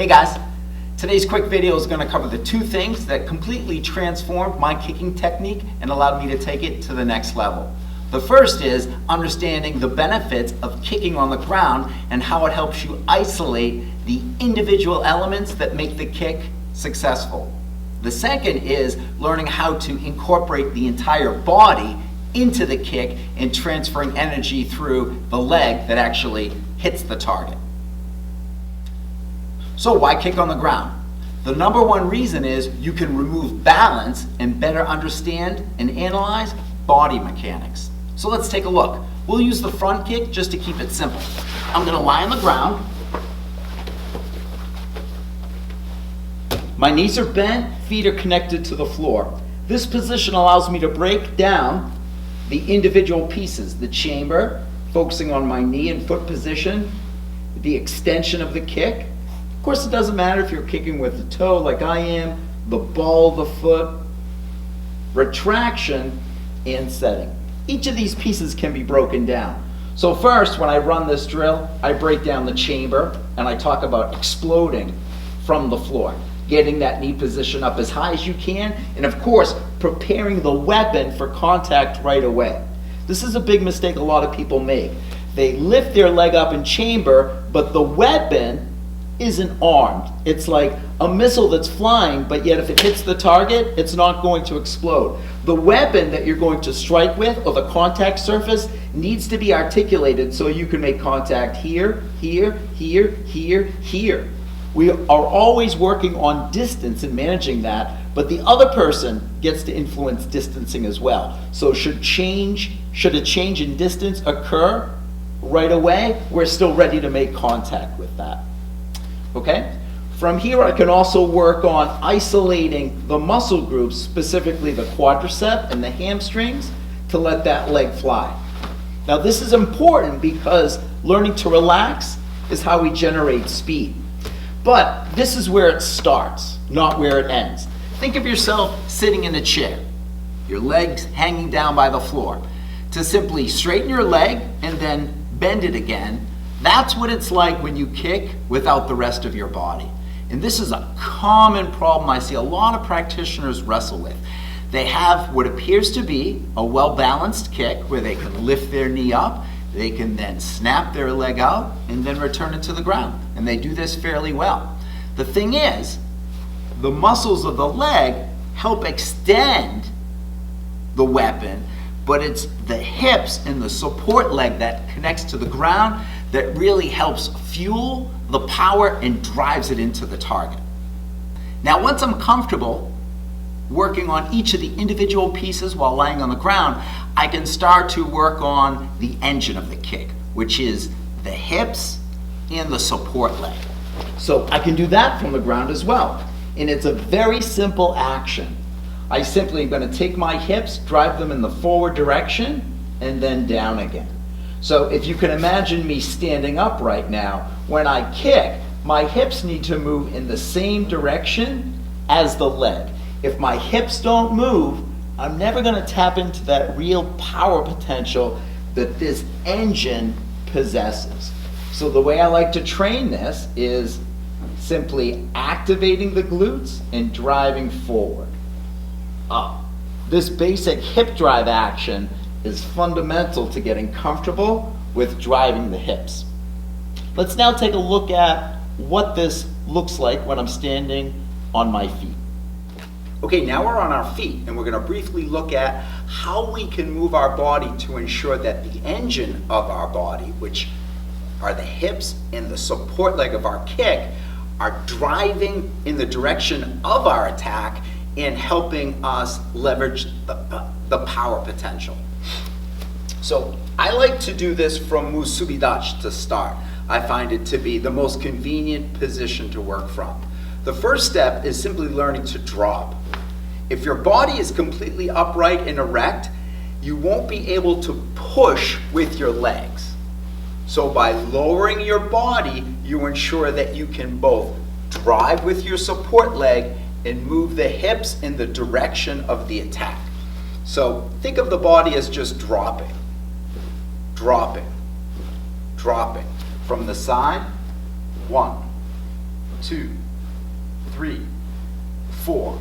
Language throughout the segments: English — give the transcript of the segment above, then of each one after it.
guys, today's quick video is going to cover the two things that completely transformed my kicking technique and allowed me to take it to the next level. The first is understanding the benefits of kicking on the ground and how it helps you isolate the individual elements that make the kick successful. The second is learning how to incorporate the entire body into the kick and transferring energy through the leg that actually hits the target. So why kick on the ground? The number one reason is you can remove balance and better understand and analyze body mechanics. So let's take a look. We'll use the front kick just to keep it simple. I'm going to lie on the ground. My knees are bent, feet are connected to the floor. This position allows me to break down the individual pieces, the chamber, focusing on my knee and foot position, the extension of the kick. Of course, it doesn't matter if you're kicking with the toe like I am, the ball of the foot, retraction, and setting. Each of these pieces can be broken down. So first, when I run this drill, I break down the chamber and I talk about exploding from the floor, getting that knee position up as high as you can, and of course, preparing the weapon for contact right away. This is a big mistake a lot of people make. They lift their leg up in chamber, but the weapon isn't armed. It's like a missile that's flying, but yet if it hits the target, it's not going to explode. The weapon that you're going to strike with, or the contact surface, needs to be articulated so you can make contact here, here, here, here, here. We are always working on distance and managing that, but the other person gets to influence distancing as well. So should a change in distance occur right away, we're still ready to make contact with that. Okay? From here, I can also work on isolating the muscle groups, specifically the quadricep and the hamstrings, to let that leg fly. Now, this is important because learning to relax is how we generate speed. But this is where it starts, not where it ends. Think of yourself sitting in a chair, your legs hanging down by the floor. To simply straighten your leg and then bend it again, that's what it's like when you kick without the rest of your body. And this is a common problem I see a lot of practitioners wrestle with. They have what appears to be a well-balanced kick where they can lift their knee up, they can then snap their leg out and then return it to the ground. And they do this fairly well. The thing is, the muscles of the leg help extend the weapon, but it's the hips and the support leg that connects to the ground that really helps fuel the power and drives it into the target. Now, once I'm comfortable working on each of the individual pieces while lying on the ground, I can start to work on the engine of the kick, which is the hips and the support leg. So I can do that from the ground as well. And it's a very simple action. I simply am going to take my hips, drive them in the forward direction, and then down again. So if you can imagine me standing up right now, when I kick, my hips need to move in the same direction as the leg. If my hips don't move, I'm never going to tap into that real power potential that this engine possesses. So the way I like to train this is simply activating the glutes and driving forward, up. This basic hip drive action is fundamental to getting comfortable with driving the hips. Let's now take a look at what this looks like when I'm standing on my feet. Okay, now we're on our feet and we're going to briefly look at how we can move our body to ensure that the engine of our body, which are the hips and the support leg of our kick, are driving in the direction of our attack and helping us leverage the power potential. So I like to do this from musubidachi to start. I find it to be the most convenient position to work from. The first step is simply learning to drop. If your body is completely upright and erect, you won't be able to push with your legs. So by lowering your body, you ensure that you can both drive with your support leg and move the hips in the direction of the attack. So think of the body as just dropping, dropping, dropping. From the side, 1, 2, 3, 4.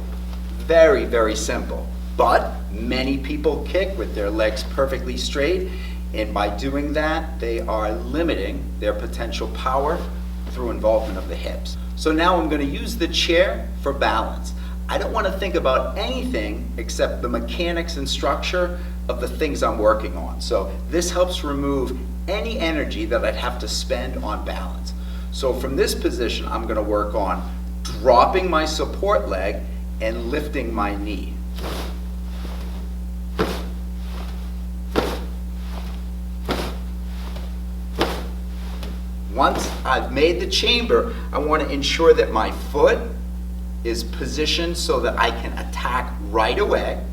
Very, very simple. But many people kick with their legs perfectly straight, and by doing that, they are limiting their potential power through involvement of the hips. So now I'm going to use the chair for balance. I don't want to think about anything except the mechanics and structure of the things I'm working on. So this helps remove any energy that I'd have to spend on balance. So from this position, I'm going to work on dropping my support leg and lifting my knee. Once I've made the chamber, I want to ensure that my foot is positioned so that I can attack right away,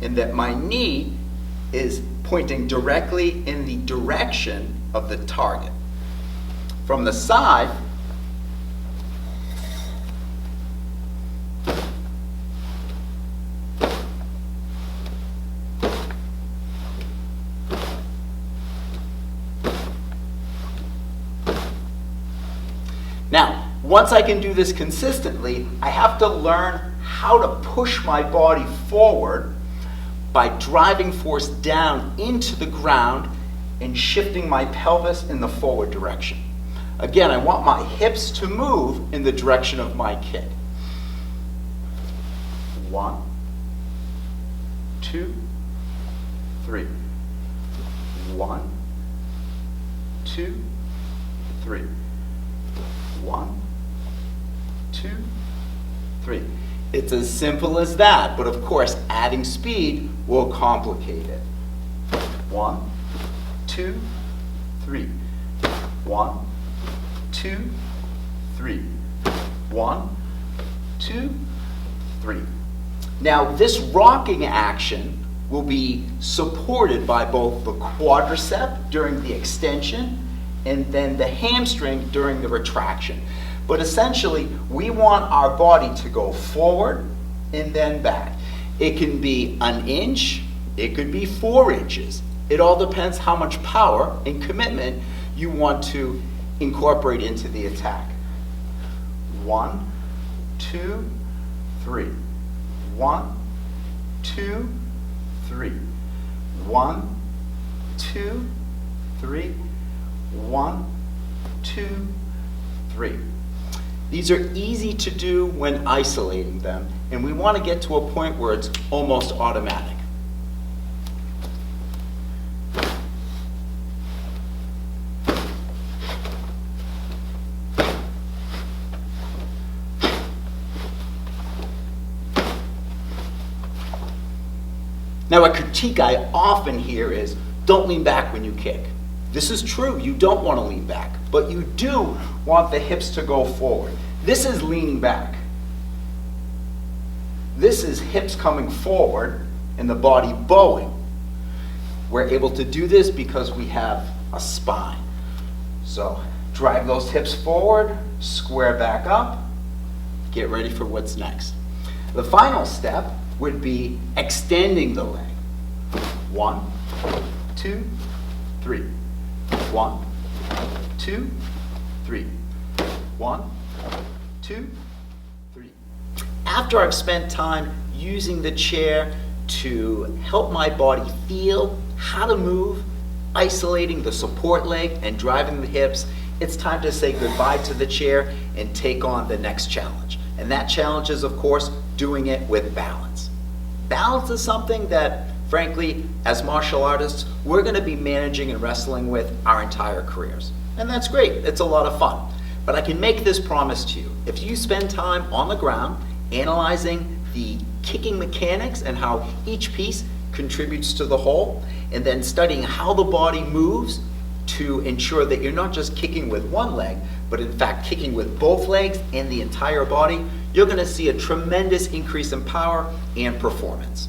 and that my knee is pointing directly in the direction of the target. From the side, now, once I can do this consistently, I have to learn how to push my body forward by driving force down into the ground and shifting my pelvis in the forward direction. Again, I want my hips to move in the direction of my kick. 1, 2, 3. 1, 2, 3. 1, 2, 3. It's as simple as that, but of course, adding speed will complicate it. 1, 2, 3. 1, 2, 3. 1, 2, 3. Now, this rocking action will be supported by both the quadricep during the extension and then the hamstring during the retraction. But essentially, we want our body to go forward and then back. It can be an inch, it could be 4 inches. It all depends how much power and commitment you want to incorporate into the attack. 1, 2, 3. 1, 2, 3. 1, 2, 3. 1, 2, 3. These are easy to do when isolating them, and we want to get to a point where it's almost automatic. Now, a critique I often hear is, don't lean back when you kick. This is true, you don't want to lean back, but you do want the hips to go forward. This is leaning back. This is hips coming forward and the body bowing. We're able to do this because we have a spine. So drive those hips forward, square back up, get ready for what's next. The final step would be extending the leg. 1, 2, 3. 1, 2, 3. 1, 2, 3. After I've spent time using the chair to help my body feel how to move, isolating the support leg and driving the hips, it's time to say goodbye to the chair and take on the next challenge. And that challenge is, of course, doing it with balance. Balance is something that, frankly, as martial artists, we're going to be managing and wrestling with our entire careers. And that's great. It's a lot of fun. But I can make this promise to you. If you spend time on the ground analyzing the kicking mechanics and how each piece contributes to the whole, and then studying how the body moves to ensure that you're not just kicking with one leg, but in fact kicking with both legs and the entire body, you're going to see a tremendous increase in power and performance.